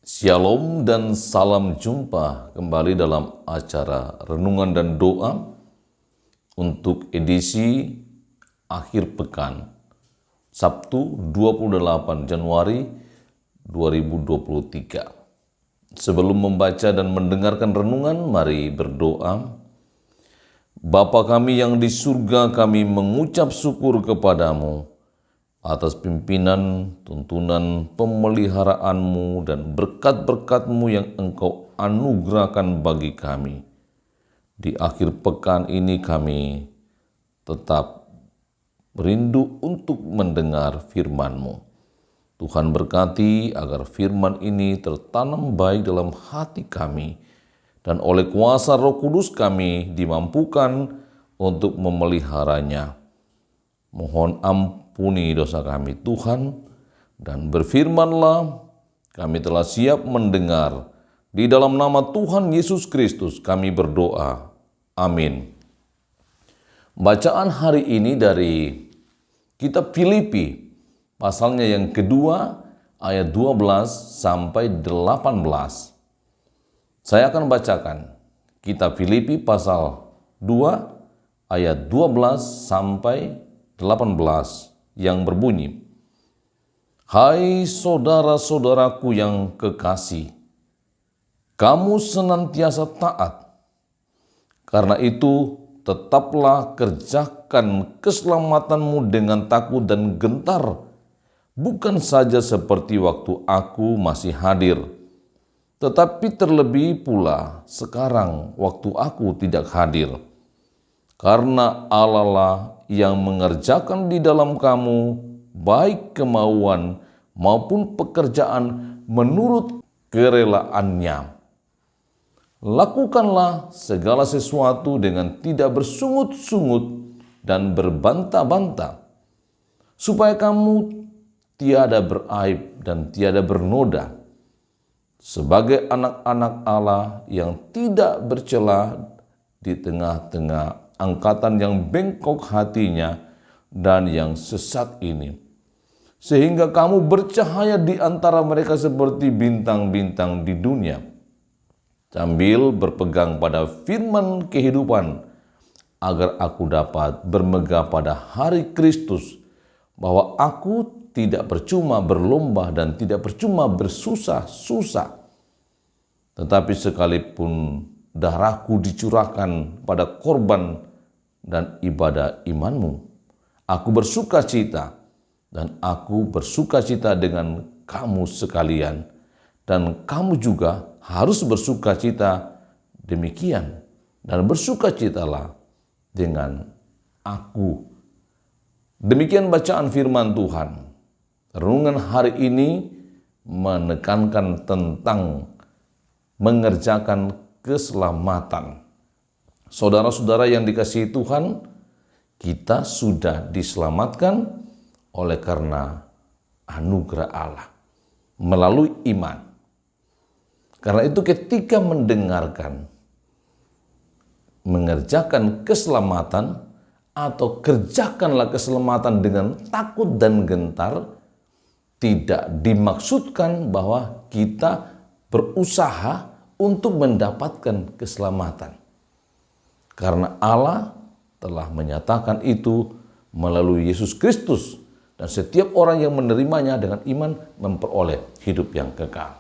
Shalom dan salam jumpa kembali dalam acara Renungan dan Doa untuk edisi akhir pekan, Sabtu 28 Januari 2023. Sebelum membaca dan mendengarkan renungan, mari berdoa. Bapa kami yang di surga, kami mengucap syukur kepadamu atas pimpinan, tuntunan, pemeliharaanmu, dan berkat-berkatmu yang engkau anugerahkan bagi kami. Di akhir pekan ini kami tetap rindu untuk mendengar firman-Mu. Tuhan berkati agar firman ini tertanam baik dalam hati kami, dan oleh kuasa Roh Kudus kami dimampukan untuk memeliharanya. Mohon ampuni dosa kami Tuhan, dan berfirmanlah, kami telah siap mendengar. Di dalam nama Tuhan Yesus Kristus kami berdoa. Amin. Bacaan hari ini dari kitab Filipi, pasalnya yang kedua, ayat 12 sampai 18. Saya akan bacakan kitab Filipi pasal 2, ayat 12 sampai 18 yang berbunyi, Hai saudara-saudaraku yang kekasih, kamu senantiasa taat. Karena itu tetaplah kerjakan keselamatanmu dengan takut dan gentar, bukan saja seperti waktu aku masih hadir, tetapi terlebih pula sekarang waktu aku tidak hadir. Karena Allah lah yang mengerjakan di dalam kamu baik kemauan maupun pekerjaan menurut kerelaannya. Lakukanlah segala sesuatu dengan tidak bersungut-sungut dan berbantah-bantah, supaya kamu tiada beraib dan tiada bernoda, sebagai anak-anak Allah yang tidak bercela di tengah-tengah angkatan yang bengkok hatinya dan yang sesat ini, sehingga kamu bercahaya di antara mereka seperti bintang-bintang di dunia, sambil berpegang pada firman kehidupan, agar aku dapat bermegah pada hari Kristus, bahwa aku tidak percuma berlomba dan tidak percuma bersusah-susah, tetapi sekalipun darahku dicurahkan pada korban dan ibadah imanmu, aku bersuka cita, dan aku bersuka cita dengan kamu sekalian, dan kamu juga harus bersuka cita demikian, dan bersuka citalah dengan aku. Demikian bacaan firman Tuhan. Renungan hari ini menekankan tentang mengerjakan keselamatan. Saudara-saudara yang dikasihi Tuhan, kita sudah diselamatkan oleh karena anugerah Allah melalui iman. Karena itu ketika mengerjakan keselamatan atau kerjakanlah keselamatan dengan takut dan gentar, tidak dimaksudkan bahwa kita berusaha untuk mendapatkan keselamatan. Karena Allah telah menyatakan itu melalui Yesus Kristus, dan setiap orang yang menerimanya dengan iman memperoleh hidup yang kekal.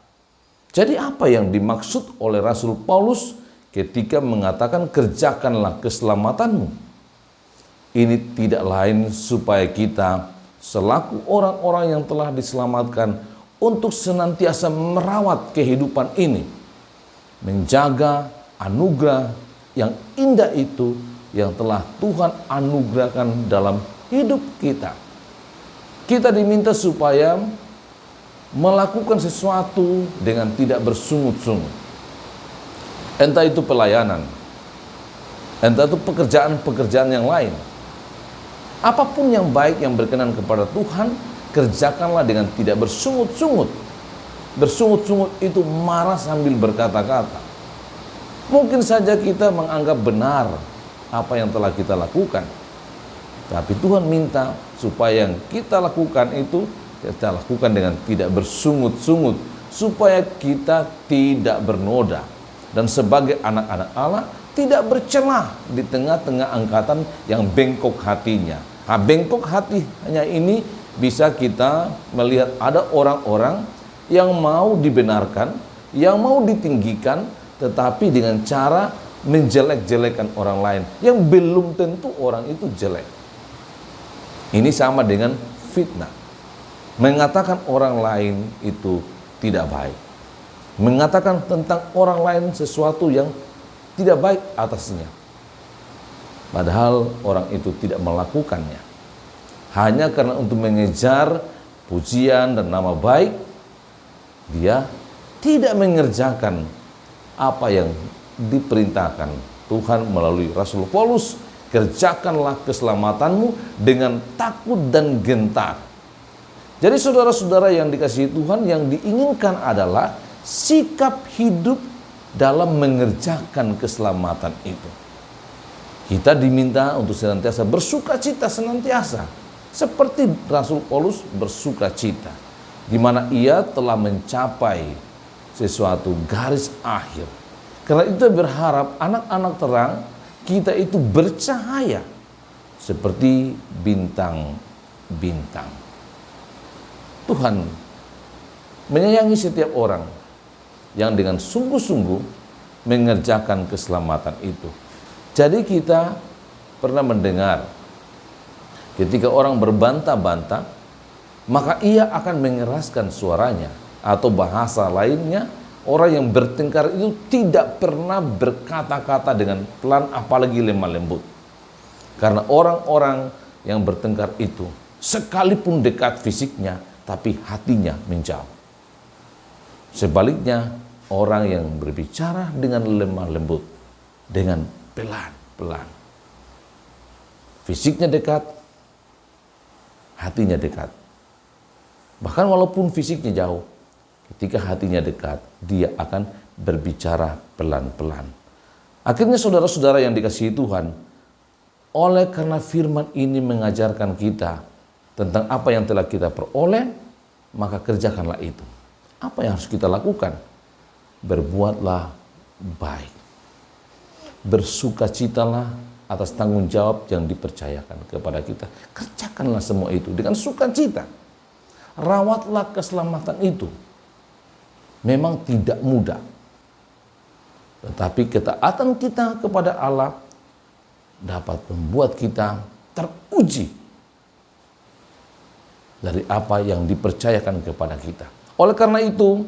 Jadi apa yang dimaksud oleh Rasul Paulus ketika mengatakan kerjakanlah keselamatanmu? Ini tidak lain supaya kita selaku orang-orang yang telah diselamatkan untuk senantiasa merawat kehidupan ini, menjaga anugerah yang indah itu yang telah Tuhan anugerahkan dalam hidup kita. Kita diminta supaya melakukan sesuatu dengan tidak bersungut-sungut. Entah itu pelayanan, entah itu pekerjaan-pekerjaan yang lain. Apapun yang baik yang berkenan kepada Tuhan, kerjakanlah dengan tidak bersungut-sungut. Bersungut-sungut itu marah sambil berkata-kata. Mungkin saja kita menganggap benar apa yang telah kita lakukan, tapi Tuhan minta supaya yang kita lakukan itu kita lakukan dengan tidak bersungut-sungut, supaya kita tidak bernoda dan sebagai anak-anak Allah tidak bercelah di tengah-tengah angkatan yang bengkok hatinya. Nah, bengkok hatinya ini bisa kita melihat ada orang-orang yang mau dibenarkan, yang mau ditinggikan, tetapi dengan cara menjelek-jelekan orang lain yang belum tentu orang itu jelek. Ini sama dengan fitnah. Mengatakan orang lain itu tidak baik. Mengatakan tentang orang lain sesuatu yang tidak baik atasnya. Padahal orang itu tidak melakukannya. Hanya karena untuk mengejar pujian dan nama baik, dia tidak mengerjakan apa yang diperintahkan Tuhan melalui Rasul Paulus. Kerjakanlah keselamatanmu dengan takut dan gentar. Jadi saudara-saudara yang dikasihi Tuhan, yang diinginkan adalah sikap hidup dalam mengerjakan keselamatan itu. Kita diminta untuk senantiasa bersuka cita senantiasa. Seperti Rasul Paulus bersuka cita, di mana ia telah mencapai sesuatu garis akhir. Karena itu berharap anak-anak terang kita itu bercahaya seperti bintang-bintang. Tuhan menyayangi setiap orang yang dengan sungguh-sungguh mengerjakan keselamatan itu. Jadi kita pernah mendengar ketika orang berbantah-bantah, maka ia akan mengeraskan suaranya, atau bahasa lainnya, orang yang bertengkar itu tidak pernah berkata-kata dengan pelan, apalagi lemah lembut. Karena orang-orang yang bertengkar itu sekalipun dekat fisiknya, tapi hatinya menjauh. Sebaliknya, orang yang berbicara dengan lemah lembut, dengan pelan-pelan, fisiknya dekat, hatinya dekat. Bahkan walaupun fisiknya jauh, ketika hatinya dekat, dia akan berbicara pelan-pelan. Akhirnya saudara-saudara yang dikasihi Tuhan, oleh karena firman ini mengajarkan kita tentang apa yang telah kita peroleh, maka kerjakanlah itu. Apa yang harus kita lakukan? Berbuatlah baik. Bersukacitalah atas tanggung jawab yang dipercayakan kepada kita. Kerjakanlah semua itu dengan sukacita. Rawatlah keselamatan itu. Memang tidak mudah. Tetapi ketaatan kita kepada Allah dapat membuat kita teruji dari apa yang dipercayakan kepada kita. Oleh karena itu,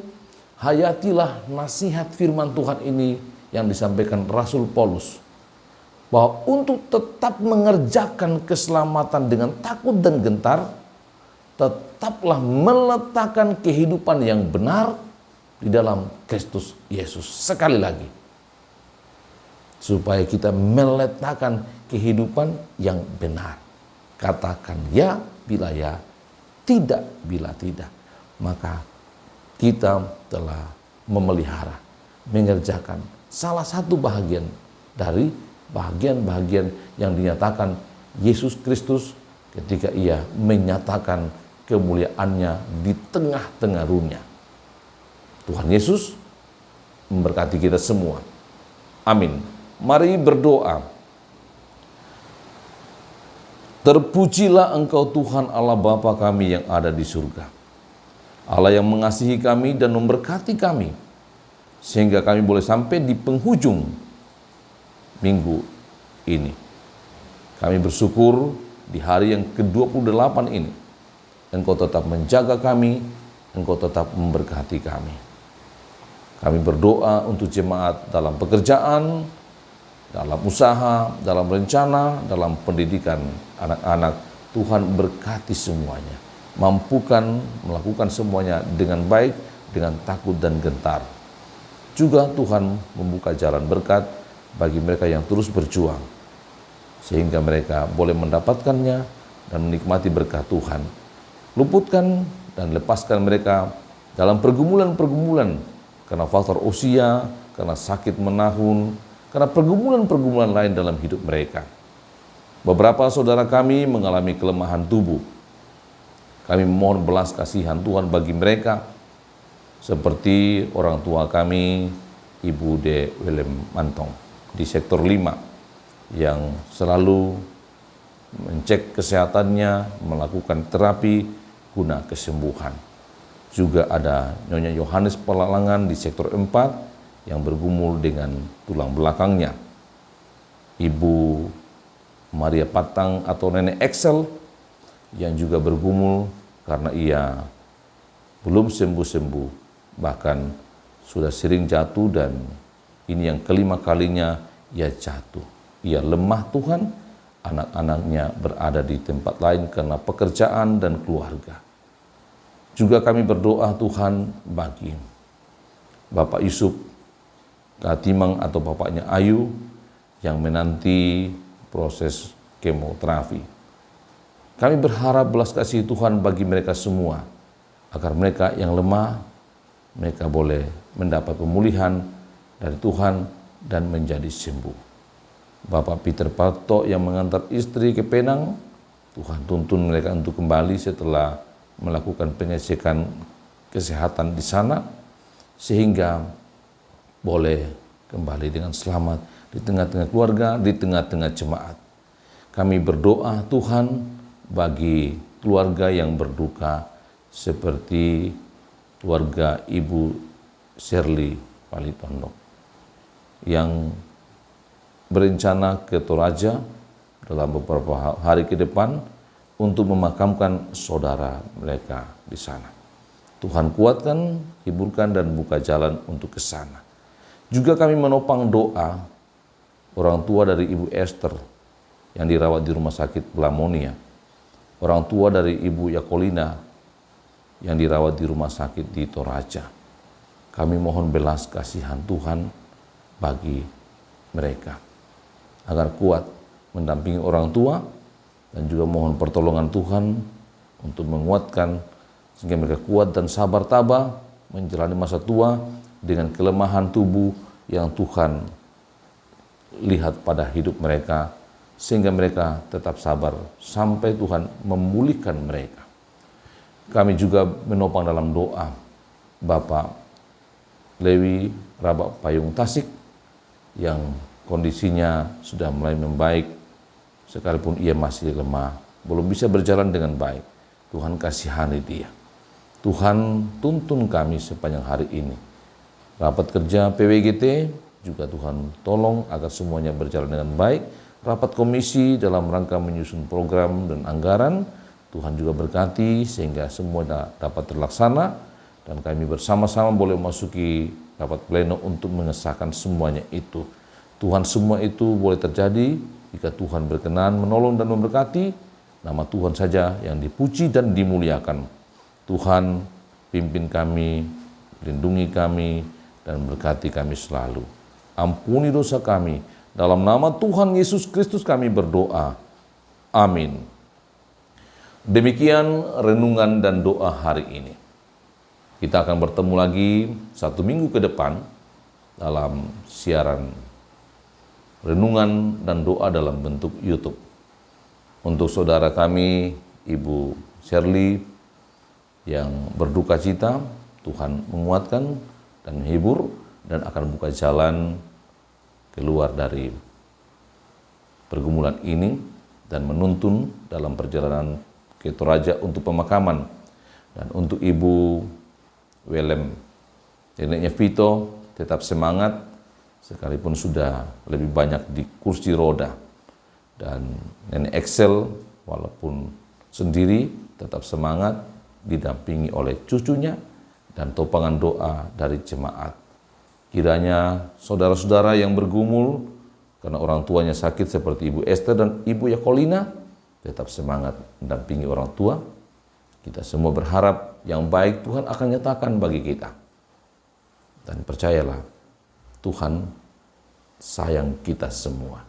hayatilah nasihat firman Tuhan ini yang disampaikan Rasul Paulus, bahwa untuk tetap mengerjakan keselamatan dengan takut dan gentar, tetaplah meletakkan kehidupan yang benar di dalam Kristus Yesus. Sekali lagi, supaya kita meletakkan kehidupan yang benar. Katakan ya bila ya, tidak bila tidak. Maka kita telah memelihara, mengerjakan salah satu bahagian dari bahagian-bahagian yang dinyatakan Yesus Kristus ketika ia menyatakan kemuliaannya di tengah-tengah dunia. Tuhan Yesus memberkati kita semua. Amin. Mari berdoa. Terpujilah Engkau Tuhan Allah Bapa kami yang ada di surga. Allah yang mengasihi kami dan memberkati kami, sehingga kami boleh sampai di penghujung minggu ini. Kami bersyukur di hari yang ke-28 ini, Engkau tetap menjaga kami, Engkau tetap memberkati kami. Kami berdoa untuk jemaat dalam pekerjaan, dalam usaha, dalam rencana, dalam pendidikan anak-anak. Tuhan berkati semuanya. Mampukan melakukan semuanya dengan baik, dengan takut dan gentar. Juga Tuhan membuka jalan berkat bagi mereka yang terus berjuang, sehingga mereka boleh mendapatkannya dan menikmati berkat Tuhan. Luputkan dan lepaskan mereka dalam pergumulan-pergumulan karena faktor usia, karena sakit menahun, karena pergumulan-pergumulan lain dalam hidup mereka. Beberapa saudara kami mengalami kelemahan tubuh. Kami mohon belas kasihan Tuhan bagi mereka. seperti orang tua kami, Ibu De Willem Mantong di sektor 5 yang selalu mencek kesehatannya, melakukan terapi guna kesembuhan. Juga ada Nyonya Yohanes Pelalangan di sektor 4 yang bergumul dengan tulang belakangnya. Ibu Maria Patang atau Nenek Excel yang juga bergumul karena ia belum sembuh-sembuh, bahkan sudah sering jatuh dan ini yang kelima kalinya ia jatuh. Ia lemah Tuhan, anak-anaknya berada di tempat lain karena pekerjaan dan keluarga. Juga kami berdoa Tuhan bagi Bapak Yusuf Katimang atau bapaknya Ayu yang menanti proses kemoterapi. Kami berharap belas kasih Tuhan bagi mereka semua, agar mereka yang lemah, mereka boleh mendapat pemulihan dari Tuhan dan menjadi sembuh. Bapak Peter Parto yang mengantar istri ke Penang, Tuhan tuntun mereka untuk kembali setelah melakukan pengecekan kesehatan di sana, sehingga boleh kembali dengan selamat di tengah-tengah keluarga, di tengah-tengah jemaat. Kami berdoa Tuhan bagi keluarga yang berduka seperti keluarga Ibu Shirley Palitondok yang berencana ke Toraja dalam beberapa hari ke depan untuk memakamkan saudara mereka di sana. Tuhan kuatkan, hiburkan, dan buka jalan untuk ke sana. Juga kami menopang doa orang tua dari Ibu Esther yang dirawat di rumah sakit Blamonia, orang tua dari Ibu Yakolina yang dirawat di rumah sakit di Toraja. Kami mohon belas kasihan Tuhan bagi mereka, agar kuat mendampingi orang tua, dan juga mohon pertolongan Tuhan untuk menguatkan sehingga mereka kuat dan sabar tabah menjalani masa tua dengan kelemahan tubuh yang Tuhan lihat pada hidup mereka, sehingga mereka tetap sabar sampai Tuhan memulihkan mereka. Kami juga menopang dalam doa Bapak Lewi Rabak Payung Tasik yang kondisinya sudah mulai membaik, sekalipun ia masih lemah, belum bisa berjalan dengan baik. Tuhan kasihani dia. Tuhan tuntun kami sepanjang hari ini. Rapat kerja PWGT juga Tuhan tolong agar semuanya berjalan dengan baik. Rapat komisi dalam rangka menyusun program dan anggaran, Tuhan juga berkati sehingga semua dapat terlaksana, dan kami bersama-sama boleh memasuki rapat pleno untuk mengesahkan semuanya itu. Tuhan, semua itu boleh terjadi jika Tuhan berkenan menolong dan memberkati. Nama Tuhan saja yang dipuji dan dimuliakan. Tuhan pimpin kami, lindungi kami, dan berkati kami selalu. Ampuni dosa kami. Dalam nama Tuhan Yesus Kristus kami berdoa. Amin. Demikian renungan dan doa hari ini. Kita akan bertemu lagi 1 minggu ke depan dalam siaran renungan dan doa dalam bentuk YouTube. Untuk saudara kami, Ibu Shirley yang berduka cita, Tuhan menguatkan dan menghibur dan akan buka jalan keluar dari pergumulan ini dan menuntun dalam perjalanan ke Toraja untuk pemakaman. Dan untuk Ibu Willem, neneknya Vito, tetap semangat sekalipun sudah lebih banyak di kursi roda. Dan Nenek Excel walaupun sendiri tetap semangat didampingi oleh cucunya dan topangan doa dari jemaat. Kiranya saudara-saudara yang bergumul karena orang tuanya sakit seperti Ibu Esther dan Ibu Yakolina tetap semangat mendampingi orang tua. Kita semua berharap yang baik Tuhan akan nyatakan bagi kita. Dan percayalah, Tuhan sayang kita semua.